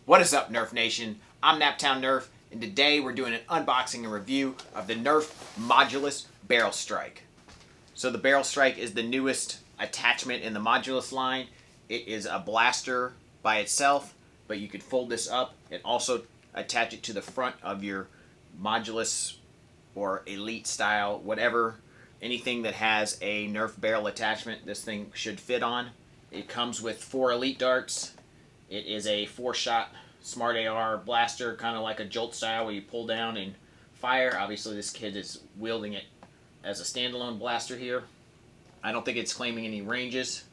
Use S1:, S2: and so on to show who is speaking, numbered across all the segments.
S1: What is up, Nerf Nation? I'm Naptown Nerf, and today we're doing an unboxing and review of the Nerf Modulus Barrelstrike. So the Barrelstrike is the newest attachment in the Modulus line. It is a blaster by itself, but you can fold this up and also attach it to the front of your Modulus or Elite style, whatever, anything that has a Nerf barrel attachment, this thing should fit on. It comes with 4 Elite darts. It is a 4-shot Smart AR blaster, kind of like a Jolt style where you pull down and fire. Obviously this kid is wielding it as a standalone blaster here. I don't think it's claiming any ranges,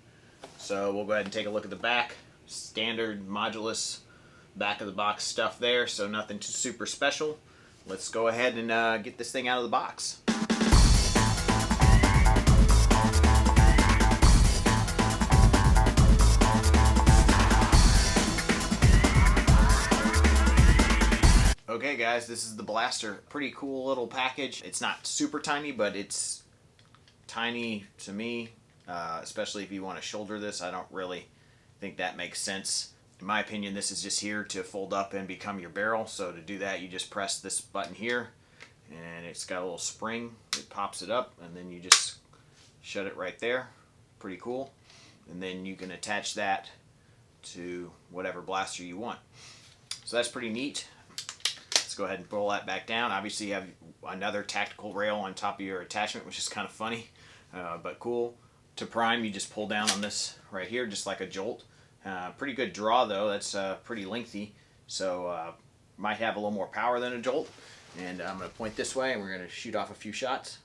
S1: so we'll go ahead and take a look at the back. Standard Modulus back of the box stuff there, so nothing too super special. Let's go ahead and get this thing out of the box. Okay guys, this is the blaster. Pretty cool little package. It's not super tiny, but it's tiny to me, especially if you want to shoulder this. I don't really think that makes sense. In my opinion, this is just here to fold up and become your barrel. So to do that, you just press this button here, and it's got a little spring. It pops it up, and then you just shut it right there. Pretty cool. And then you can attach that to whatever blaster you want. So that's pretty neat. Let's go ahead and pull that back down. Obviously you have another tactical rail on top of your attachment, which is kind of funny, but cool. To prime, you just pull down on this right here, just like a Jolt. Pretty good draw though, that's pretty lengthy, so might have a little more power than a Jolt. And I'm going to point this way and we're going to shoot off a few shots.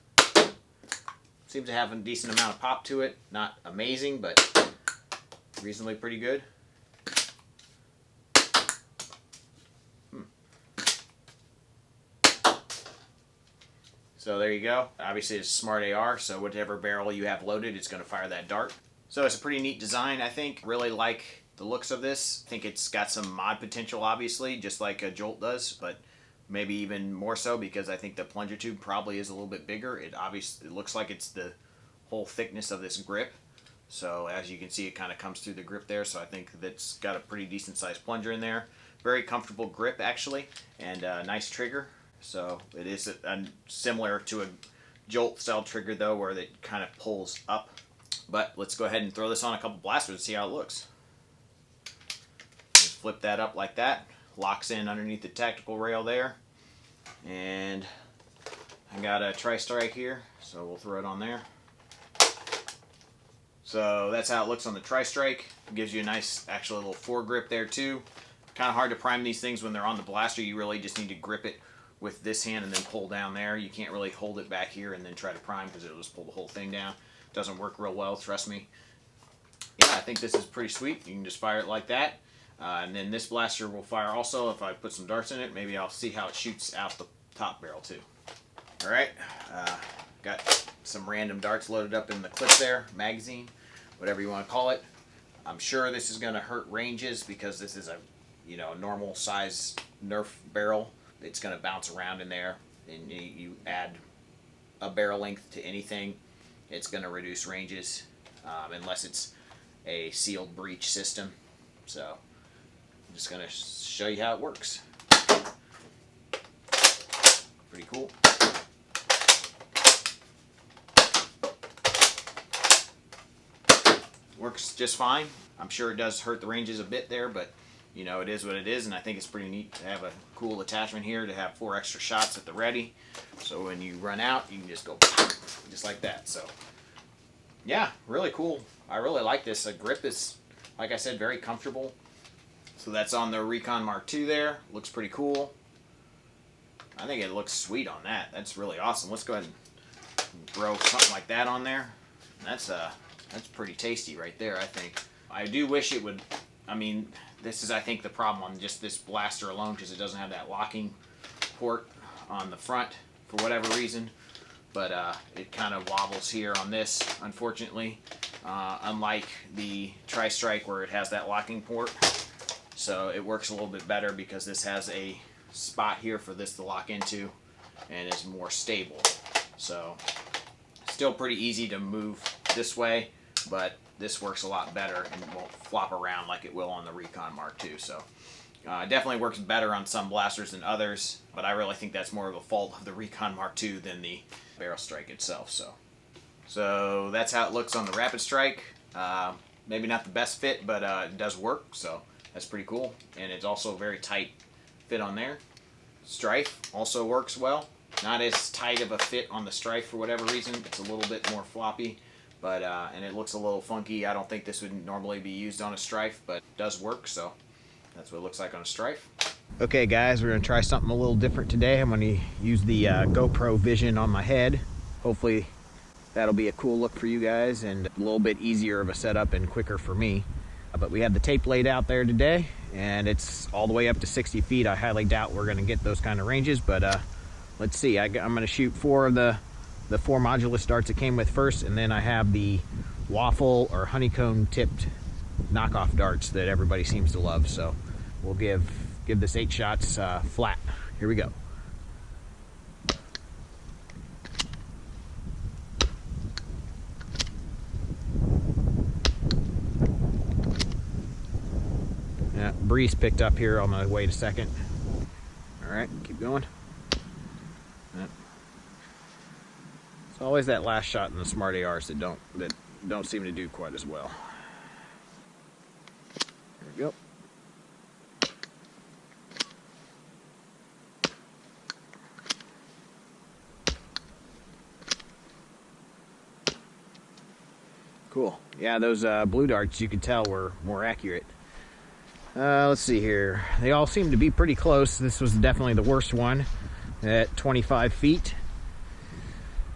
S1: Seems to have a decent amount of pop to it. Not amazing, but reasonably pretty good. So there you go. Obviously it's a Smart AR, so whatever barrel you have loaded, it's going to fire that dart. So it's a pretty neat design, I think. Really like the looks of this. I think it's got some mod potential, obviously, just like a Jolt does, but maybe even more so because I think the plunger tube probably is a little bit bigger. It looks like it's the whole thickness of this grip. So as you can see, it kind of comes through the grip there, so I think that's got a pretty decent sized plunger in there. Very comfortable grip, actually, and a nice trigger. So it is similar to a Jolt style trigger though, where it kind of pulls up. But let's go ahead and throw this on a couple blasters and see how it looks. Just flip that up like that. Locks in underneath the tactical rail there. And I got a tri-strike here, so we'll throw it on there. So that's how it looks on the tri-strike. It gives you a nice actual little foregrip there too. Kind of hard to prime these things when they're on the blaster. You really just need to grip it with this hand and then pull down there. You can't really hold it back here and then try to prime because it'll just pull the whole thing down. Doesn't work real well, trust me. Yeah, I think this is pretty sweet. You can just fire it like that. And then this blaster will fire also. If I put some darts in it, maybe I'll see how it shoots out the top barrel too. Alright, got some random darts loaded up in the clip there, magazine, whatever you want to call it. I'm sure this is going to hurt ranges because this is a normal size Nerf barrel. It's going to bounce around in there, and you add a barrel length to anything, it's going to reduce ranges unless it's a sealed breech system. So I'm just going to show you how it works. Pretty cool. Works just fine. I'm sure it does hurt the ranges a bit there, but it is what it is, and I think it's pretty neat to have a cool attachment here to have 4 extra shots at the ready. So when you run out, you can just go just like that. So yeah, really cool. I really like this. The grip is, like I said, very comfortable. So that's on the Recon Mark II there. Looks pretty cool. I think it looks sweet on that. That's really awesome. Let's go ahead and throw something like that on there. That's pretty tasty right there, I think. I do wish it would, this is, I think, the problem on just this blaster alone because it doesn't have that locking port on the front for whatever reason. But it kind of wobbles here on this, unfortunately, unlike the tri-strike where it has that locking port. So it works a little bit better because this has a spot here for this to lock into and is more stable. So still pretty easy to move this way, but this works a lot better and won't flop around like it will on the Recon Mark II. So Definitely works better on some blasters than others, but I really think that's more of a fault of the Recon Mark II than the Barrelstrike itself. So that's how it looks on the Rapid Strike. Maybe not the best fit, but it does work, so that's pretty cool. And it's also a very tight fit on there. Strife also works well. Not as tight of a fit on the Strife for whatever reason. It's a little bit more floppy, but and it looks a little funky. I don't think this would normally be used on a Strife, but it does work, so that's what it looks like on a Strife. Okay guys, we're going to try something a little different today. I'm going to use the GoPro Vision on my head. Hopefully that'll be a cool look for you guys and a little bit easier of a setup and quicker for me. But we have the tape laid out there today, and it's all the way up to 60 feet. I highly doubt we're going to get those kind of ranges, but let's see. I'm going to shoot 4 of the fore modulus darts it came with first, and then I have the waffle or honeycomb tipped knockoff darts that everybody seems to love. So we'll give this 8 shots flat. Here we go. Yeah, breeze picked up here on my way to second. All right, keep going. Yeah. It's always that last shot in the smart ARs that don't seem to do quite as well. There we go. Cool. Yeah, those blue darts, you could tell, were more accurate. Let's see here. They all seem to be pretty close. This was definitely the worst one at 25 feet.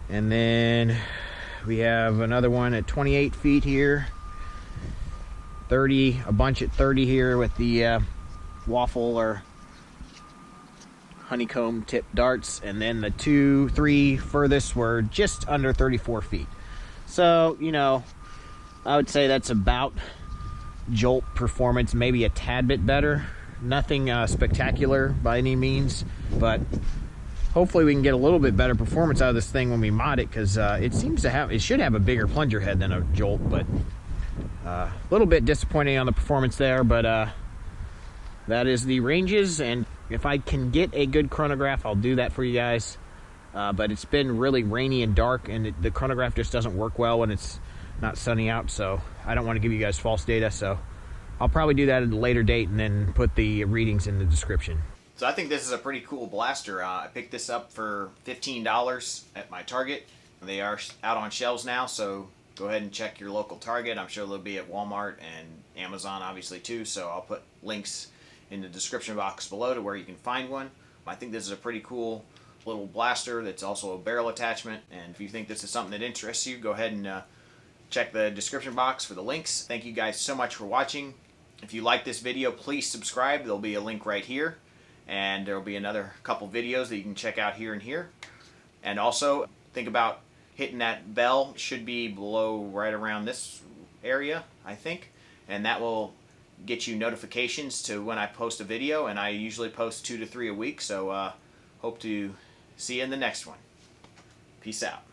S1: And then we have another one at 28 feet here. 30, a bunch at 30 here with the waffle or honeycomb tip darts. And then the 2, 3 furthest were just under 34 feet. So, you know, I would say that's about Jolt performance, maybe a tad bit better. Nothing spectacular by any means, but hopefully we can get a little bit better performance out of this thing when we mod it, because it should have a bigger plunger head than a Jolt, but a little bit disappointing on the performance there. But that is the ranges, and if I can get a good chronograph, I'll do that for you guys. But it's been really rainy and dark, and the chronograph just doesn't work well when it's not sunny out, so I don't want to give you guys false data, so I'll probably do that at a later date and then put the readings in the description. So I think this is a pretty cool blaster. I picked this up for $15 at my Target. They are out on shelves now, so go ahead and check your local Target. I'm sure they'll be at Walmart and Amazon obviously too, so I'll put links in the description box below to where you can find one. I think this is a pretty cool little blaster that's also a barrel attachment, and if you think this is something that interests you, go ahead and check the description box for the links. Thank you guys so much for watching. If you like this video, please subscribe. There'll be a link right here, and there'll be another couple videos that you can check out here and here. And also think about hitting that bell. It should be below right around this area, I think, and that will get you notifications to when I post a video, and I usually post 2 to 3 a week, so hope to see you in the next one. Peace out.